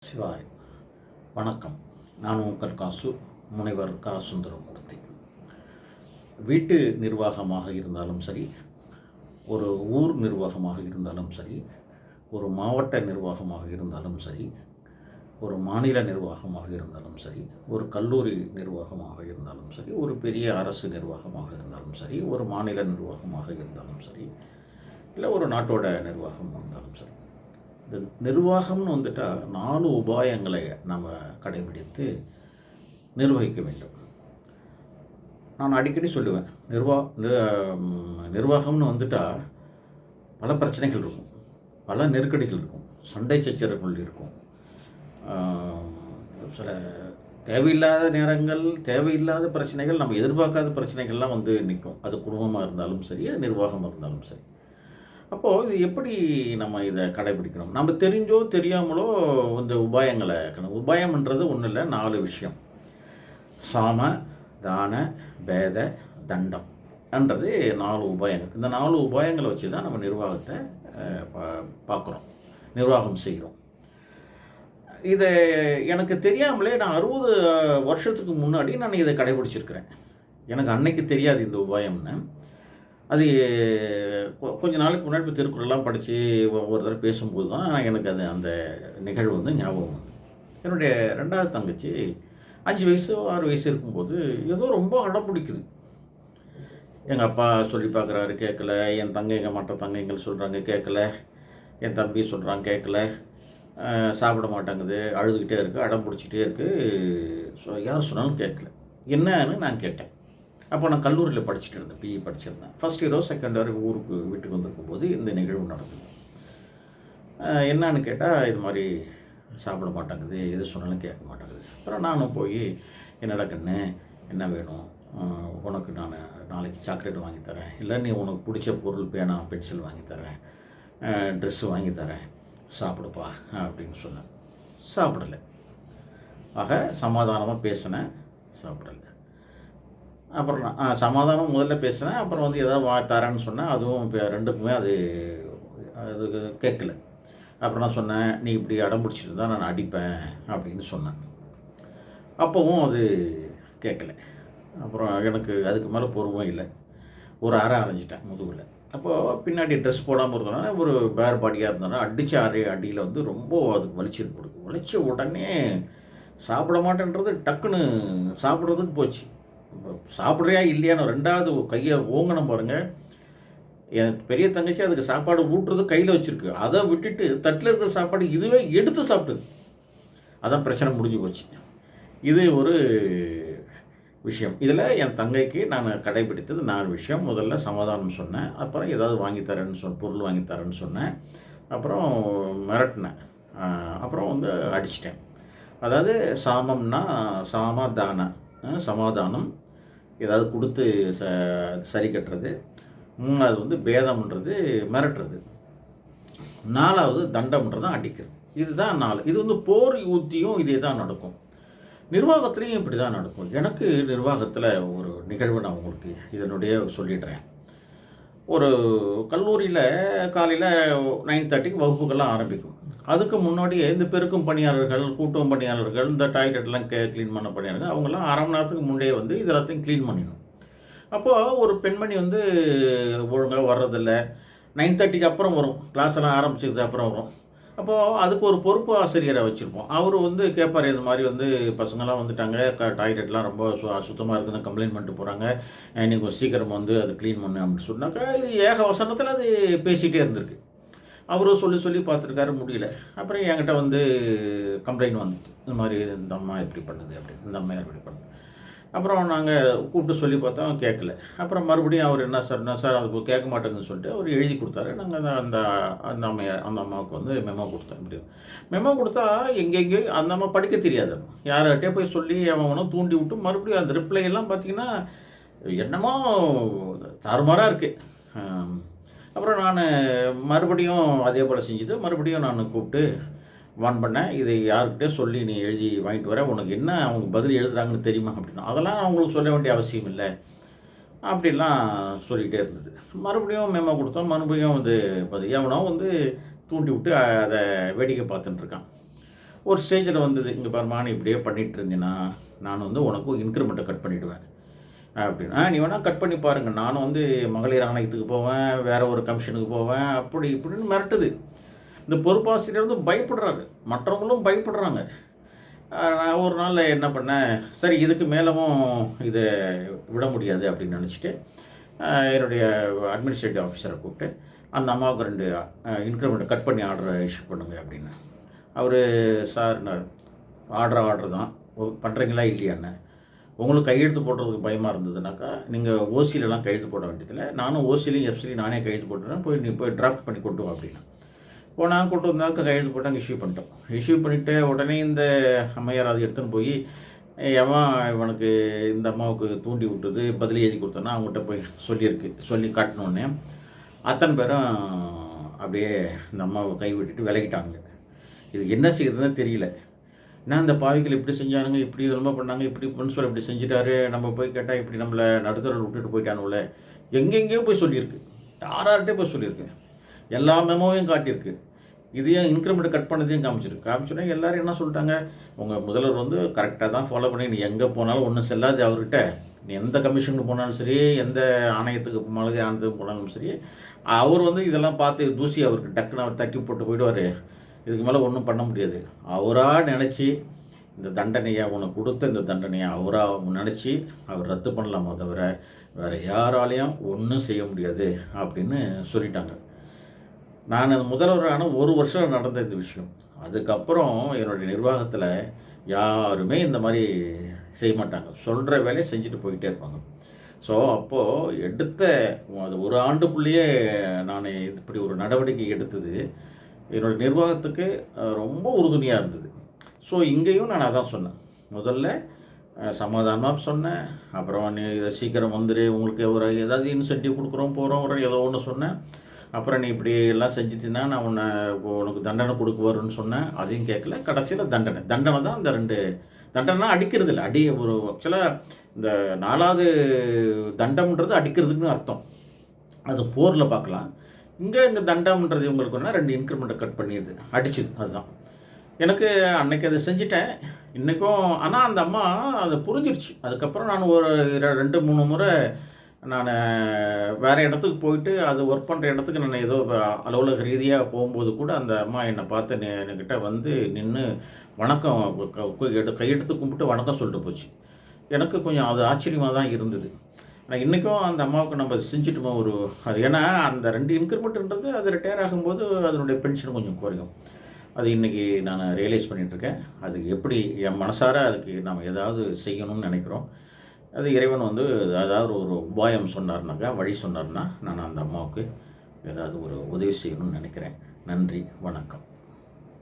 சிவாய் வணக்கம். நான் உங்கள் முனைவர் சுந்தரமூர்த்தி. வீட்டு நிர்வாகமாக இருந்தாலும் சரி, ஒரு ஊர் நிர்வாகமாக இருந்தாலும் சரி, ஒரு மாவட்ட நிர்வாகமாக இருந்தாலும் சரி, ஒரு மாநில நிர்வாகமாக இருந்தாலும் சரி, ஒரு கல்லூரி நிர்வாகமாக இருந்தாலும் சரி, ஒரு பெரிய அரசு நிர்வாகமாக இருந்தாலும் சரி, ஒரு மாநில நிர்வாகமாக இருந்தாலும் சரி, இல்லை ஒரு நாட்டோட நிர்வாகம் இருந்தாலும் சரி, இந்த நிர்வாகம்னு வந்துட்டால் 4 உபாயங்களை நம்ம கடைபிடித்து நிர்வகிக்க வேண்டும். நான் அடிக்கடி சொல்லுவேன், நிர்வாகம்னு வந்துட்டால் பல பிரச்சனைகள் இருக்கும், பல நெருக்கடிகள் இருக்கும், சண்டை சச்சரவுகள் இருக்கும், சில தேவையில்லாத நேரங்கள், தேவையில்லாத பிரச்சனைகள், நம்ம எதிர்பார்க்காத பிரச்சனைகள்லாம் வந்து நிற்கும். அது குடும்பமாக இருந்தாலும் சரி, அது நிர்வாகமாக இருந்தாலும் சரி. அப்போது இது எப்படி நம்ம இதை கடைபிடிக்கணும்? நம்ம தெரிஞ்சோ தெரியாமலோ இந்த உபாயம்ன்றது ஒன்றும் இல்லை, 4 விஷயம். சாம, தான, பேத, தண்டம் என்றது 4 உபாயங்கள். இந்த 4 உபாயங்களை வச்சு தான் நம்ம நிர்வாகத்தை பார்க்குறோம், நிர்வாகம் செய்கிறோம். இதை எனக்கு தெரியாமலே நான் 60 வருஷத்துக்கு முன்னாடி நான் இதை கடைபிடிச்சிருக்கிறேன். எனக்கு அன்னைக்கு தெரியாது இந்த உபாயம்னு. அது கொஞ்ச நாளுக்கு முன்னாடி இப்போ திருக்குறள்லாம் படித்து ஒரு தடவை பேசும்போது தான் எனக்கு அந்த நிகழ்வு வந்து ஞாபகம் வந்து. என்னுடைய 2வது தங்கச்சி 5 வயசு 6 வயசு இருக்கும்போது ஏதோ ரொம்ப அடம் பிடிக்குது. எங்கள் அப்பா சொல்லி பார்க்குறாரு, கேட்கல. என் தங்கைங்க மற்ற தங்கைங்கள் சொல்கிறாங்க, கேட்கல. என் தம்பி சொல்கிறான், கேட்கல. சாப்பிட மாட்டேங்குது, அழுதுகிட்டே இருக்குது, அடம் பிடிச்சிட்டே இருக்குது. யார் சொன்னாலும் கேட்கல. என்னன்னு நான் கேட்டேன். அப்போ நான் கல்லூரியில் படிச்சுட்டு இருந்தேன், பிஇ படிச்சிருந்தேன். ஃபஸ்ட் இயரோ செகண்ட் இயரோ வீட்டுக்கு வந்திருக்கும்போது இந்த நிகழ்வு நடந்தது. என்னான்னு கேட்டால், இது மாதிரி சாப்பிட மாட்டேங்குது, எது சொன்னாலும் கேட்க மாட்டேங்குது. அப்புறம் நானும் போய், என்னடா கண்ணு, என்ன வேணும், உனக்கு நான் நாளைக்கு சாக்லேட் வாங்கித்தரேன், இல்லை நீ உனக்கு பிடிச்ச பொருள், பேனா பென்சில் வாங்கித்தரேன், ட்ரெஸ்ஸு வாங்கித்தரேன், சாப்பிடுப்பா அப்படின்னு சொன்னேன். சாப்பிடலை. ஆக சமாதானமாக பேசினேன், சாப்பிடலை. அப்புறம் நான் சமாதானம் முதல்ல பேசினேன். அப்புறம் வந்து எதாவது தரேன்னு சொன்னேன். அதுவும் இப்போ 2க்குமே அது கேட்கல. அப்புறம் நான் சொன்னேன், நீ இப்படி அடம் பிடிச்சிட்டு இருந்தால் நான் அடிப்பேன் அப்படின்னு சொன்னேன். அப்போவும் அது கேட்கல. அப்புறம் எனக்கு அதுக்கு மேலே பொறுமை இல்லை. ஒரு அரைஞ்சிட்டேன் முதுகில். அப்போது பின்னாடி ட்ரெஸ் போடாமல் இருந்தோன்னா, ஒரு பேர் பாடியாக இருந்தோன்னா, அடித்த அடியில் வந்து ரொம்ப அதுக்கு வலிச்சிருக்கு. வலிச்ச உடனே சாப்பிட மாட்டேன்றது டக்குன்னு சாப்பிட்றதுக்கு போச்சு. சாப்பிட்றியா இல்லையான்னு 2வது கையை ஓங்கணும் பாருங்கள். என் பெரிய தங்கச்சி அதுக்கு சாப்பாடு ஊட்டுறது கையில் வச்சுருக்கு. அதை விட்டுட்டு தட்டில் இருக்கிற சாப்பாடு இதுவே எடுத்து சாப்பிட்டுது. அதான் பிரச்சனை முடிஞ்சு போச்சு. இது ஒரு விஷயம். இதில் என் தங்கைக்கு நான் கடைபிடித்தது 4 விஷயம். முதல்ல சமாதானம் சொன்னேன். அப்புறம் ஏதாவது வாங்கித்தரேன்னு பொருள் வாங்கித்தரேன்னு சொன்னேன். அப்புறம் மிரட்டினேன். அப்புறம் வந்து அடிச்சிட்டேன். அதாவது சாமம்னா சாமதான, சமாதானம், ஏதாவது கொடுத்து சரி கட்டுறது. 3வது வந்து பேதம்ன்றது மிரட்டுறது. 4வது தண்டம்ன்றது அடிக்கிறது. இதுதான் 4. இது வந்து போர் யுத்தியும் இதே தான் நடக்கும். நிர்வாகத்துலேயும் இப்படி தான் நடக்கும். எனக்கு நிர்வாகத்தில் ஒரு நிகழ்வு நான் உங்களுக்கு இதனுடைய சொல்லிடுறேன். ஒரு கல்லூரியில் காலையில் 9:30க்கு வகுப்புகள்லாம் ஆரம்பிக்கும். அதுக்கு முன்னாடியே இந்த பெருக்கும் பணியாளர்கள், கூட்டும் பணியாளர்கள், இந்த டாய்லெட்லாம் க்ளீன் பண்ண பணியாளர்கள், அவங்கெல்லாம் அரை மணி நேரத்துக்கு முன்னே வந்து இது எல்லாத்தையும் க்ளீன் பண்ணிடணும். அப்போது ஒரு பெண்மணி வந்து ஒழுங்காக வர்றதில்ல. 9:30க்கு அப்புறம் வரும், கிளாஸ் எல்லாம் ஆரம்பிச்சதுக்கு அப்புறம் வரும். அப்போது அதுக்கு ஒரு பொறுப்பு ஆசிரியரை வச்சுருப்போம். அவர் வந்து கேட்பார், இது மாதிரி வந்து பசங்கள்லாம் வந்துட்டாங்க, டாய்லெட்லாம் ரொம்ப சுத்தமாக இருக்குதுன்னு கம்ப்ளைண்ட் பண்ணிட்டு போகிறாங்க, நீங்கள் கொஞ்சம் சீக்கிரம் வந்து அதை க்ளீன் பண்ணு அப்படின்னு சொன்னாக்கா, இது ஏக வசனத்தில் அது பேசிகிட்டே இருந்திருக்கு. அவரும் சொல்லி பார்த்துருக்காரு, முடியல. அப்புறம் என்கிட்ட வந்து கம்ப்ளைண்ட் வந்துட்டு, இந்த மாதிரி இந்த அம்மா எப்படி பண்ணுது அப்படின்னு, இந்த அம்மா எப்படி பண்ணுது. அப்புறம் நாங்கள் கூப்பிட்டு சொல்லி பார்த்தோம், கேட்கல. அப்புறம் மறுபடியும் அவர் என்ன சார் அதுக்கு கேட்க மாட்டேங்குன்னு சொல்லிட்டு அவர் எழுதி கொடுத்தாரு. நாங்கள் அந்த அந்த அம்மாவுக்கு வந்து மெமோ கொடுத்தோம். இப்படி மெமோ கொடுத்தா எங்கெங்கேயோ அந்த அம்மா படிக்க தெரியாது. யார்கிட்டே போய் சொல்லி அவனும் தூண்டி விட்டு மறுபடியும் அந்த ரிப்ளை எல்லாம் பார்த்தீங்கன்னா என்னமோ தாறுமாறாக இருக்குது. அப்புறம் நான் மறுபடியும் அதே போல் செஞ்சது. மறுபடியும் நான் கூப்பிட்டு வான் பண்ணேன், இதை யாருக்கிட்டே சொல்லி நீ எழுதி வாங்கிட்டு வர, உனக்கு என்ன அவங்க பதில் எழுதுறாங்கன்னு தெரியுமா அப்படின்னா. அதெல்லாம் அவங்களுக்கு சொல்ல வேண்டிய அவசியம் இல்லை அப்படின்லாம் சொல்லிகிட்டே இருந்தது. மறுபடியும் மெமோ கொடுத்தோம். மறுபடியும் வந்து எவனோ வந்து தூண்டி விட்டு அதை வேடிக்கை பார்த்துட்டுருக்கான். ஒரு ஸ்டேஜில் வந்தது, இங்கே பாரும்மா நீ இப்படியே பண்ணிகிட்டு இருந்தீன்னா நான் வந்து உனக்கு இன்க்ரிமெண்ட்டை கட் பண்ணிவிடுவேன் அப்படின்னா, நீ வேணால் கட் பண்ணி பாருங்கள், நானும் வந்து மகளிர் ஆணையத்துக்கு போவேன், வேறு ஒரு கமிஷனுக்கு போவேன், அப்படி இப்படின்னு மிரட்டுது. இந்த பொறுப்பாசிரியர் வந்து பயப்படுறாரு, மற்றவங்களும் பயப்படுறாங்க. நான் ஒரு நாள் என்ன பண்ணேன், சரி இதுக்கு மேலவும் இதை விட முடியாது அப்படின்னு நினச்சிட்டு என்னுடைய அட்மினிஸ்ட்ரேட்டிவ் ஆஃபீஸரை கூப்பிட்டு அந்த அம்மாவுக்கு 2 இன்க்ரிமெண்ட் கட் பண்ணி ஆர்டரை இஷ்யூ பண்ணுங்க அப்படின்னு. அவர் சார் நான் ஆர்டர் தான் பண்ணுறீங்களா இல்லையான்னு, உங்களுக்கு கையெழுத்து போடுறதுக்கு பயமாக இருந்ததுனாக்கா நீங்கள் ஓசிலெலாம் கையெழுத்து போட வேண்டியதில்லை, நானும் ஓசிலையும் எஃப்சிலையும் நானே கையெழுத்து போட்டுறேன், போய் நீ போய் டிராஃப்ட் பண்ணி கொண்டு வா அப்படின்னா. போனால் கொண்டு வந்தாக்க கையெழுத்து போட்டாங்க, இஷ்யூ பண்ணிட்டோம். இஷ்யூ பண்ணிவிட்டு உடனே இந்த அம்மையார் அதை எடுத்துன்னு போய் இவனுக்கு இந்த அம்மாவுக்கு தூண்டி விட்டுது பதில் எழுதி கொடுத்தோன்னா அவங்ககிட்ட போய் சொல்லி காட்டினோடனே அத்தனை பேரும் அப்படியே இந்த அம்மாவை கைவிட்டுட்டு விலகிட்டாங்க. இது என்ன செய்யுதுன்னு தெரியல. ஏன்னா இந்த பாவிகள் இப்படி செஞ்சானுங்க, இப்படி இதெல்லாம் பண்ணாங்க, இப்படி பிரின்சிபல் இப்படி செஞ்சுட்டாரு, நம்ம போய் கேட்டால் இப்படி நம்மளை நடுத்தரில் விட்டுட்டு போயிட்டானுல்ல, எங்கெங்கேயோ போய் சொல்லியிருக்கு, யார்கிட்டே போய் சொல்லியிருக்கு, எல்லா மெமோவையும் காட்டியிருக்கு. இதையும் இன்க்ரிமெண்ட் கட் பண்ணதையும் காமிச்சோன்னா எல்லோரும் என்ன சொல்லிட்டாங்க, உங்கள் முதல்வர் வந்து கரெக்டாக தான் ஃபாலோ பண்ணி நீ எங்கே போனாலும் ஒன்றும் செல்லாது அவர்கிட்ட, நீ எந்த கமிஷனுக்கு போனாலும் சரி, எந்த ஆணையத்துக்கு மகளிர் ஆணையத்துக்கு போனாலும் சரி, அவர் வந்து இதெல்லாம் பார்த்து தூசி அவருக்கு டக்குன்னு அவர் தட்டி போட்டு போயிடுவார், இதுக்கு மேலே ஒன்றும் பண்ண முடியாது. அவராக நினச்சி இந்த தண்டனையை உனக்கு கொடுத்த இந்த தண்டனையை அவராக நினச்சி அவர் ரத்து பண்ணலாமா தவிர வேறு யாராலையும் ஒன்றும் செய்ய முடியாது அப்படின்னு சொல்லிட்டாங்க. நான் அது முதல்வரான 1 வருஷம் நடந்த இந்த விஷயம். அதுக்கப்புறம் என்னுடைய நிர்வாகத்தில் யாருமே இந்த மாதிரி செய்ய மாட்டாங்க, சொல்கிற வேலையை செஞ்சுட்டு போய்கிட்டே இருப்பாங்க. ஸோ அப்போது எடுத்த அது 1 ஆண்டுக்குள்ளேயே நான் இப்படி ஒரு நடவடிக்கை எடுத்தது என்னுடைய நிர்வாகத்துக்கு ரொம்ப உறுதுணையாக இருந்தது. ஸோ இங்கேயும் நான் அதான் சொன்னேன், முதல்ல சமாதானமாக சொன்னேன், அப்புறம் நீ இதை சீக்கிரம் வந்துடு, உங்களுக்கு ஒரு ஏதாவது இன்சென்டிவ் கொடுக்குறோம் போகிறோம் ஏதோ ஒன்று சொன்னேன், அப்புறம் நீ இப்படி எல்லாம் செஞ்சிட்டின்னா நான் உனக்கு தண்டனை கொடுக்க வரும்னு சொன்னேன், அதையும் கேட்கல. கடைசியில் தண்டனை தான் அந்த 2 தண்டனை அடிக்கிறது இல்லை, ஒரு ஆக்சுவலாக இந்த 4வது தண்டம்ன்றது அடிக்கிறதுக்குன்னு அர்த்தம், அது போரில் பார்க்கலாம். இங்கே தண்டம்ன்றது இவங்களுக்கு ஒன்றா 2 இன்க்ரிமெண்ட்டை கட் பண்ணிடுது, அடிச்சுது. அதுதான் எனக்கு அன்னைக்கு அதை செஞ்சிட்டேன் இன்றைக்கும். ஆனால் அந்த அம்மா அதை புரிஞ்சிடுச்சு. அதுக்கப்புறம் நான் ஒரு 2-3 முறை நான் வேறு இடத்துக்கு போயிட்டு அது ஒர்க் பண்ணுற இடத்துக்கு நான் ஏதோ அலுவலக ரீதியாக போகும்போது கூட அந்த அம்மா என்னை பார்த்து என்கிட்ட வந்து நின்று வணக்கம் கையெடுத்து கும்பிட்டு வணக்கம் சொல்லிட்டு போச்சு. எனக்கு கொஞ்சம் அது ஆச்சரியமாக தான் இருந்தது. ஆனால் இன்றைக்கும் அந்த அம்மாவுக்கு நம்ம செஞ்சுட்டுமா அது ஏன்னா அந்த 2 இன்க்ரிமெண்ட்ன்றது அது ரிட்டையர் ஆகும்போது அதனுடைய பென்ஷன் கொஞ்சம் குறையும். அது இன்றைக்கி நான் ரியலைஸ் பண்ணிகிட்ருக்கேன். அதுக்கு எப்படி என் மனசார அதுக்கு நம்ம ஏதாவது செய்யணும்னு நினைக்கிறோம். அது இறைவன் வந்து ஏதாவது ஒரு உபாயம் சொன்னார்னாக்கா, வழி சொன்னார்னா நான் அந்த அம்மாவுக்கு ஏதாவது ஒரு உதவி செய்யணும்னு நினைக்கிறேன். நன்றி, வணக்கம்.